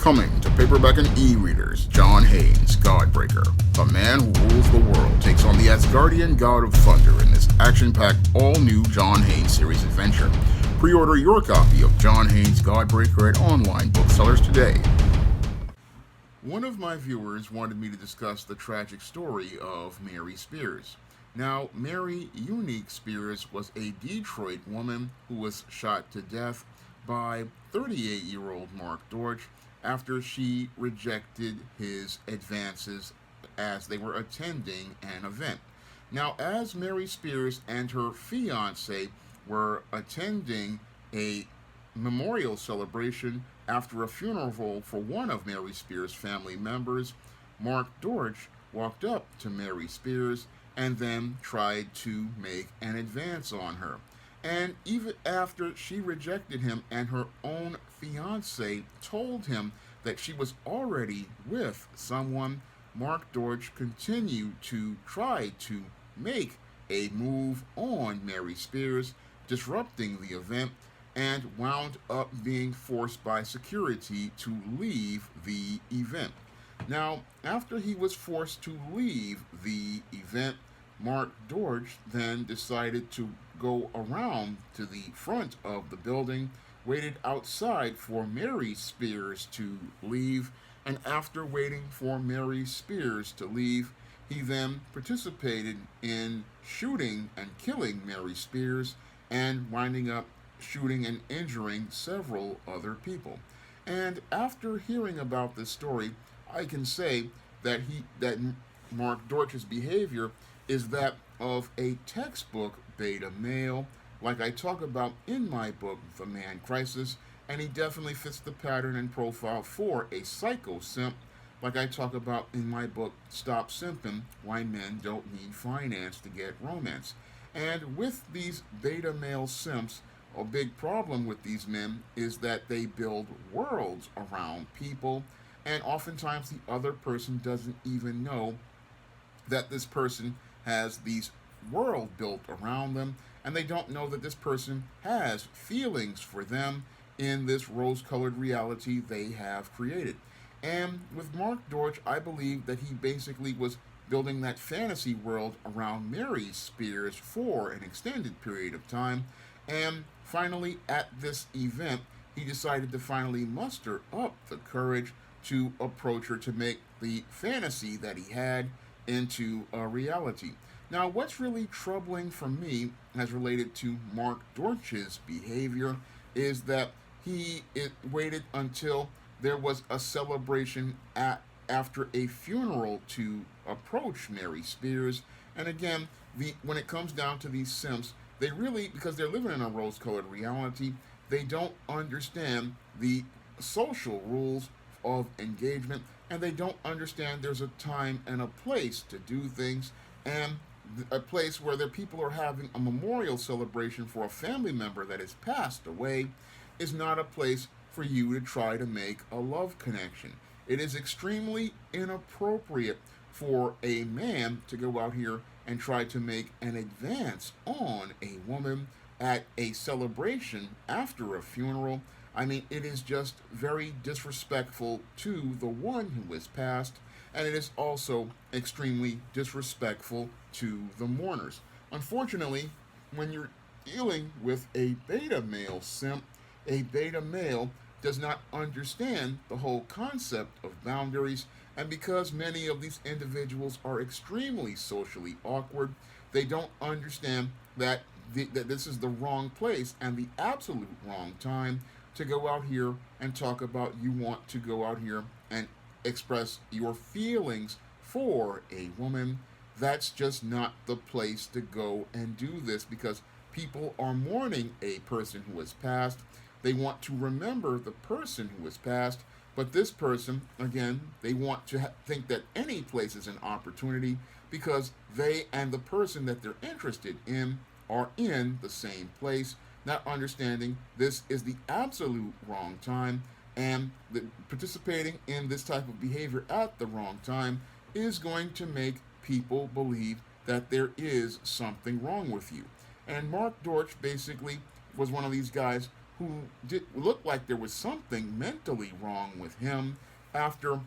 Coming to paperback and e-readers, John Haynes, Godbreaker. The man who rules the world takes on the Asgardian god of thunder in this action-packed, all-new John Haynes series adventure. Pre-order your copy of John Haynes, Godbreaker at online booksellers today. One of my viewers wanted me to discuss the tragic story of Mary Spears. Now, Mary Unique Spears was a Detroit woman who was shot to death by 38-year-old Mark Dortch after she rejected his advances as they were attending an event. Now, as Mary Spears and her fiancé were attending a memorial celebration after a funeral for one of Mary Spears' family members, Mark Dortch walked up to Mary Spears and then tried to make an advance on her. And even after she rejected him and her own fiancé told him that she was already with someone, Mark Dortch continued to try to make a move on Mary Spears, disrupting the event, and wound up being forced by security to leave the event. Now, after he was forced to leave the event, Mark Dortch then decided to go around to the front of the building, waited outside for Mary Spears to leave, and after waiting for Mary Spears to leave, he then participated in shooting and killing Mary Spears and winding up shooting and injuring several other people. And after hearing about this story, I can say that Mark Dortch's behavior is that of a textbook beta male, like I talk about in my book, The Man Crisis, and he definitely fits the pattern and profile for a psycho simp, like I talk about in my book, Stop Simping, Why Men Don't Need Finance to Get Romance. And with these beta male simps, a big problem with these men is that they build worlds around people, and oftentimes the other person doesn't even know that this person has these world built around them, and they don't know that this person has feelings for them in this rose-colored reality they have created. And with Mark Dortch, I believe that he basically was building that fantasy world around Mary Spears for an extended period of time, and finally at this event, he decided to finally muster up the courage to approach her to make the fantasy that he had into a reality. Now, what's really troubling for me as related to Mark Dortch's behavior is that he waited until there was a celebration after a funeral to approach Mary Spears. And again, when it comes down to these simps, they really, because they're living in a rose-colored reality, they don't understand the social rules of engagement, and they don't understand there's a time and a place to do things, and a place where the people are having a memorial celebration for a family member that has passed away is not a place for you to try to make a love connection. It is extremely inappropriate for a man to go out here and try to make an advance on a woman at a celebration after a funeral. I mean, it is just very disrespectful to the one who has passed, and it is also extremely disrespectful to the mourners. Unfortunately, when you're dealing with a beta male simp, a beta male does not understand the whole concept of boundaries, and because many of these individuals are extremely socially awkward, they don't understand that this is the wrong place and the absolute wrong time to go out here and talk about you want to go out here and express your feelings for a woman. That's just not the place to go and do this, because people are mourning a person who has passed. They want to remember the person who has passed, but this person, again, they want to think that any place is an opportunity because they and the person that they're interested in are in the same place, not understanding this is the absolute wrong time, and participating in this type of behavior at the wrong time is going to make people believe that there is something wrong with you. And Mark Dortch basically was one of these guys who looked like there was something mentally wrong with him after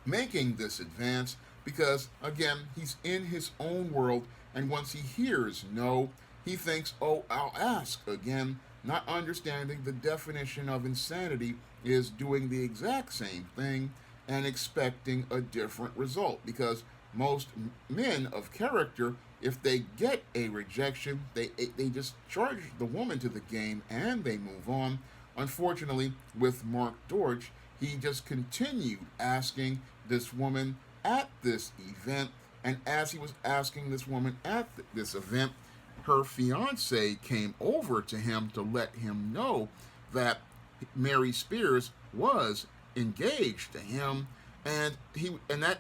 making this advance, because again, he's in his own world, and once he hears no, he thinks, oh, I'll ask again, not understanding the definition of insanity is doing the exact same thing and expecting a different result. Because most men of character, if they get a rejection, they just charge the woman to the game and they move on. Unfortunately, with Mark Dortch, he just continued asking this woman at this event, and as he was asking this woman at this event, her fiance came over to him to let him know that Mary Spears was engaged to him, and that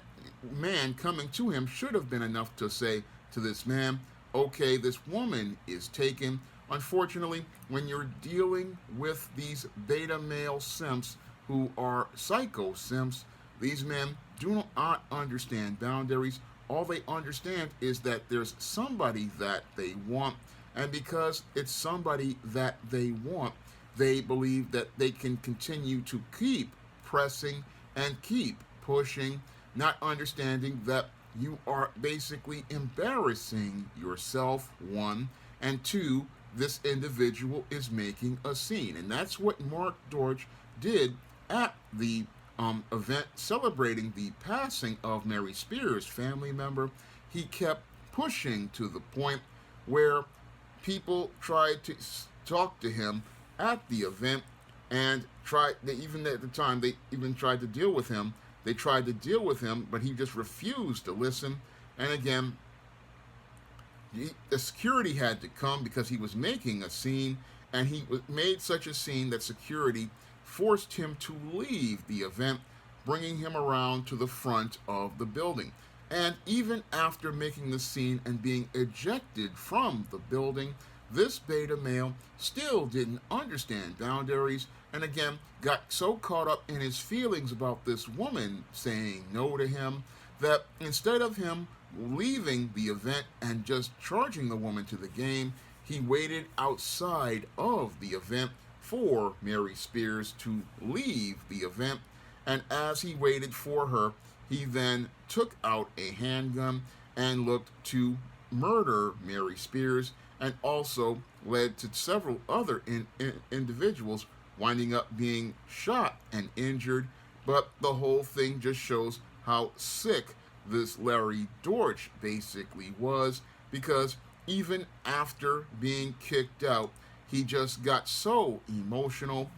man coming to him should have been enough to say to this man, okay, this woman is taken. Unfortunately, when you're dealing with these beta male simps who are psycho simps, these men do not understand boundaries. All they understand is that there's somebody that they want, and because it's somebody that they want, they believe that they can continue to keep pressing and keep pushing, not understanding that you are basically embarrassing yourself, one, and two, this individual is making a scene. And that's what Mark Dortch did at the event celebrating the passing of Mary Spears' family member. He kept pushing to the point where people tried to talk to him at the event, and even at the time, they even tried to deal with him. They tried to deal with him, but he just refused to listen. And again, the security had to come because he was making a scene, and he made such a scene that security forced him to leave the event, bringing him around to the front of the building. And even after making the scene and being ejected from the building, this beta male still didn't understand boundaries, and again got so caught up in his feelings about this woman saying no to him that instead of him leaving the event and just charging the woman to the game, he waited outside of the event for Mary Spears to leave the event. And as he waited for her, he then took out a handgun and looked to murder Mary Spears, and also led to several other individuals winding up being shot and injured. But the whole thing just shows how sick this Larry Dortch basically was, because even after being kicked out, he just got so emotional.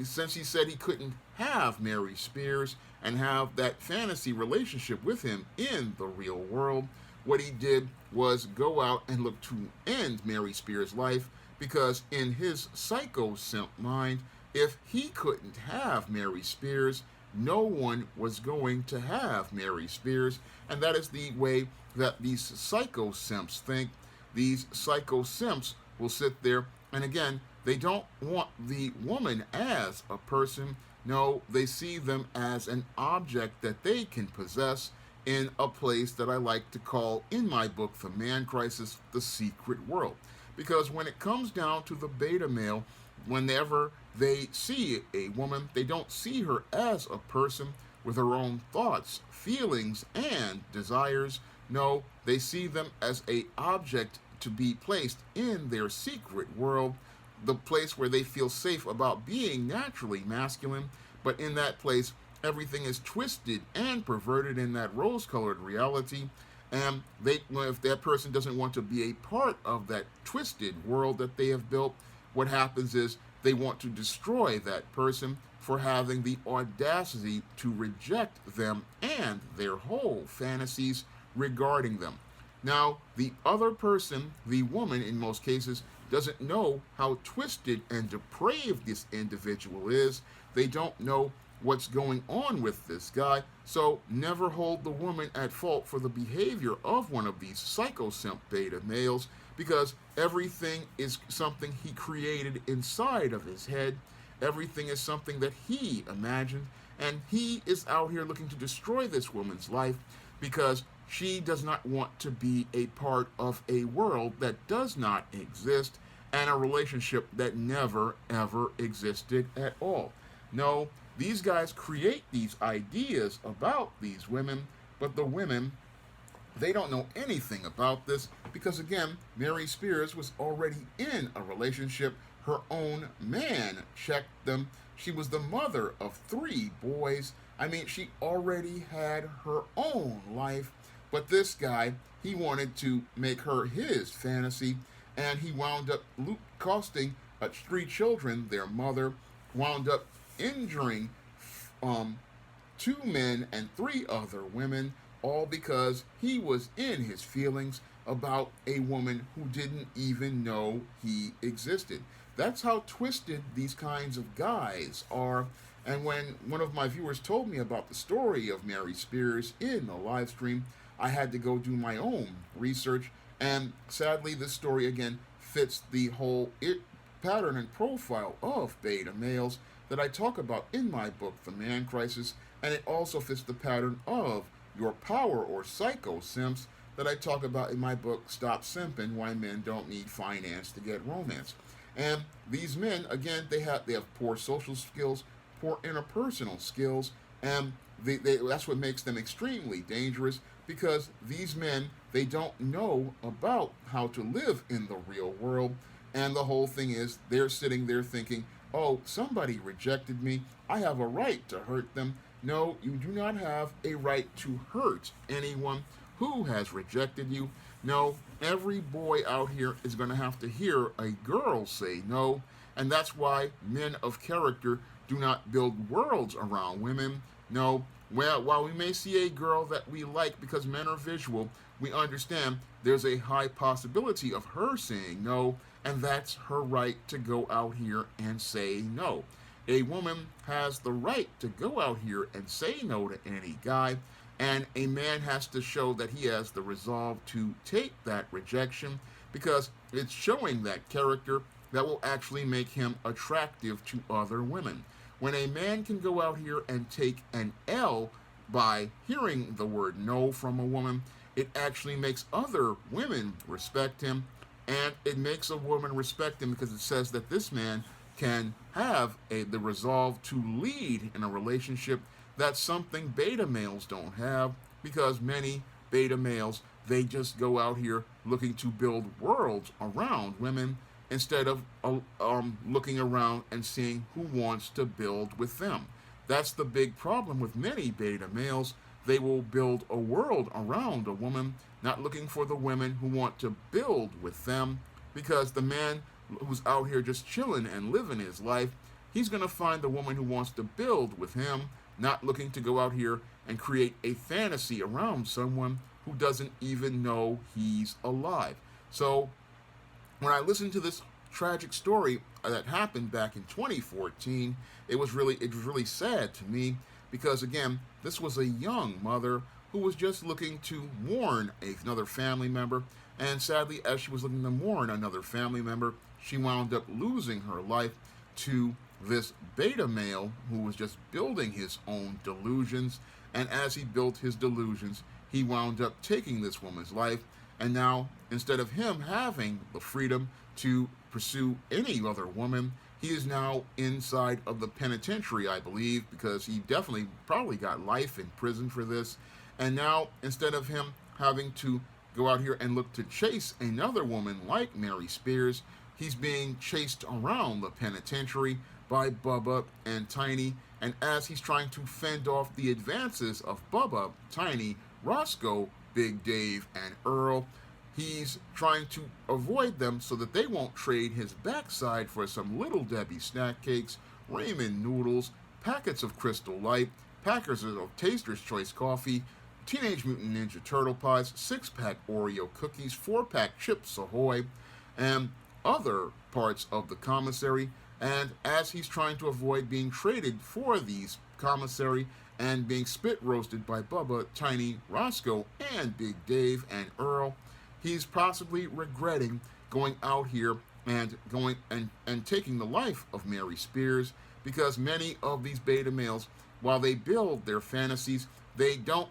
Since he said he couldn't have Mary Spears and have that fantasy relationship with him in the real world, what he did was go out and look to end Mary Spears' life, because in his psycho simp mind, if he couldn't have Mary Spears, no one was going to have Mary Spears. And that is the way that these psycho simps think. These psycho simps will sit there, and again, they don't want the woman as a person. No, they see them as an object that they can possess in a place that I like to call, in my book, The Man Crisis, the secret world. Because when it comes down to the beta male, whenever they see a woman, they don't see her as a person with her own thoughts, feelings, and desires. No, they see them as an object to be placed in their secret world, the place where they feel safe about being naturally masculine. But in that place, everything is twisted and perverted in that rose-colored reality. And if that person doesn't want to be a part of that twisted world that they have built, what happens is they want to destroy that person for having the audacity to reject them and their whole fantasies regarding them. Now, the other person, the woman in most cases, doesn't know how twisted and depraved this individual is. They don't know what's going on with this guy, so never hold the woman at fault for the behavior of one of these psycho-simp beta males, because everything is something he created inside of his head. Everything is something that he imagined, and he is out here looking to destroy this woman's life because she does not want to be a part of a world that does not exist. and a relationship that never ever existed at all. No, these guys create these ideas about these women, but the women, they don't know anything about this because, again, Mary Spears was already in a relationship. Her own man checked them. She was the mother of 3 boys. I mean, she already had her own life. But this guy, he wanted to make her his fantasy, and he wound up costing 3 children their mother, wound up injuring 2 men and 3 other women, all because he was in his feelings about a woman who didn't even know he existed. That's how twisted these kinds of guys are. And when one of my viewers told me about the story of Mary Spears in the live stream, I had to go do my own research. And sadly, this story again fits the whole pattern and profile of beta males that I talk about in my book, The Man Crisis. And it also fits the pattern of your power or psycho simps that I talk about in my book, Stop Simping, Why Men Don't Need Finance to Get Romance. And these men, again, they have poor social skills, poor interpersonal skills, and that's what makes them extremely dangerous, because these men, they don't know about how to live in the real world. And the whole thing is, they're sitting there thinking, oh, somebody rejected me, I have a right to hurt them. No, you do not have a right to hurt anyone who has rejected you. No, every boy out here is going to have to hear a girl say no, and that's why men of character do not build worlds around women. No, well, while we may see a girl that we like because men are visual, we understand there's a high possibility of her saying no, and that's her right to go out here and say no. A woman has the right to go out here and say no to any guy, and a man has to show that he has the resolve to take that rejection, because it's showing that character that will actually make him attractive to other women. When a man can go out here and take an L by hearing the word no from a woman, it actually makes other women respect him, and it makes a woman respect him because it says that this man can have the resolve to lead in a relationship. That's something beta males don't have, because many beta males, they just go out here looking to build worlds around women instead of looking around and seeing who wants to build with them. That's the big problem with many beta males. They will build a world around a woman, not looking for the women who want to build with them, because the man who's out here just chilling and living his life, he's going to find the woman who wants to build with him, not looking to go out here and create a fantasy around someone who doesn't even know he's alive. So when I listened to this tragic story that happened back in 2014, it was really sad to me, because again, this was a young mother who was just looking to mourn another family member, and sadly, as she was looking to mourn another family member, she wound up losing her life to this beta male who was just building his own delusions. And as he built his delusions, he wound up taking this woman's life. And now, instead of him having the freedom to pursue any other woman, he is now inside of the penitentiary, I believe, because he definitely probably got life in prison for this. And now, instead of him having to go out here and look to chase another woman like Mary Spears, he's being chased around the penitentiary by Bubba and Tiny. And as he's trying to fend off the advances of Bubba, Tiny, Roscoe, Big Dave, and Earl, he's trying to avoid them so that they won't trade his backside for some Little Debbie snack cakes, ramen noodles, packets of Crystal Light, packets of Taster's Choice coffee, Teenage Mutant Ninja Turtle pies, 6-pack Oreo cookies, 4-pack Chips Ahoy, and other parts of the commissary. And as he's trying to avoid being traded for these commissary and being spit roasted by Bubba, Tiny, Roscoe, and Big Dave and Earl, he's possibly regretting going out here and going and taking the life of Mary Spears, because many of these beta males, while they build their fantasies, they don't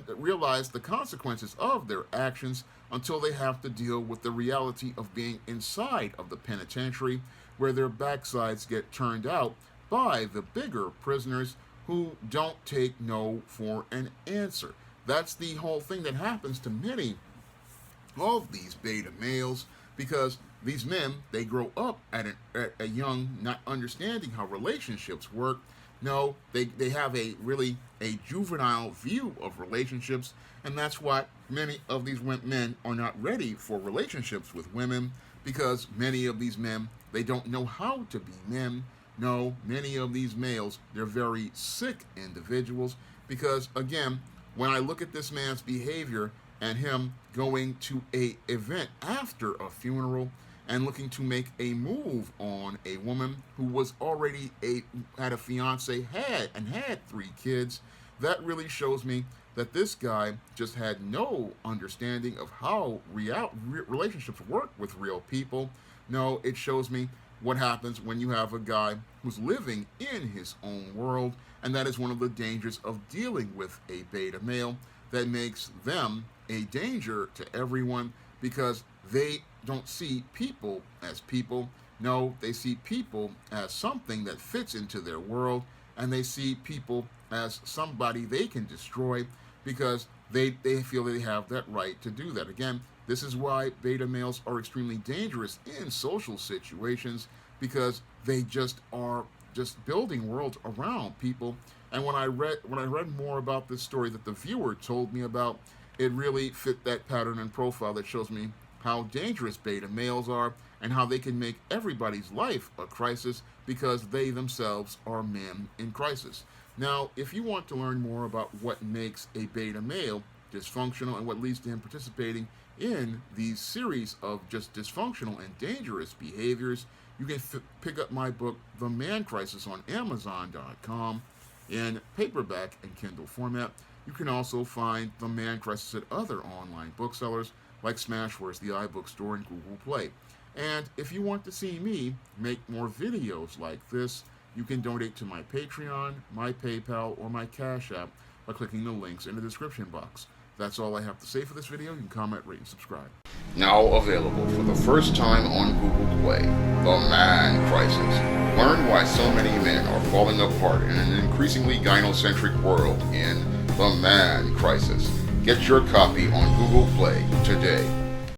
realize the consequences of their actions until they have to deal with the reality of being inside of the penitentiary, where their backsides get turned out by the bigger prisoners who don't take no for an answer. That's the whole thing that happens to many of these beta males, because these men, they grow up at a young, not understanding how relationships work. No, they have a juvenile view of relationships, and that's why many of these men are not ready for relationships with women, because many of these men, they don't know how to be men. No, many of these males, they're very sick individuals, because again, when I look at this man's behavior and him going to a event after a funeral and looking to make a move on a woman who was already had a fiance, had 3 kids, that really shows me that this guy just had no understanding of how relationships work with real people. No, it shows me what happens when you have a guy who's living in his own world, and that is one of the dangers of dealing with a beta male, that makes them a danger to everyone, because they don't see people as people. No, they see people as something that fits into their world, and they see people as somebody they can destroy, because they feel they have that right to do that. Again, this is why beta males are extremely dangerous in social situations, because they just are building worlds around people. And when I read more about this story that the viewer told me about, it really fit that pattern and profile that shows me how dangerous beta males are and how they can make everybody's life a crisis, because they themselves are men in crisis. Now, if you want to learn more about what makes a beta male dysfunctional and what leads to him participating in these series of just dysfunctional and dangerous behaviors, you can pick up my book, The Man Crisis, on Amazon.com in paperback and Kindle format. You can also find The Man Crisis at other online booksellers like Smashwords, the iBook Store, and Google Play. And if you want to see me make more videos like this, you can donate to my Patreon, my PayPal, or my Cash App by clicking the links in the description box. That's all I have to say for this video. You can comment, rate, and subscribe. Now available for the first time on Google Play, The Man Crisis. Learn why so many men are falling apart in an increasingly gynocentric world in The Man Crisis. Get your copy on Google Play today.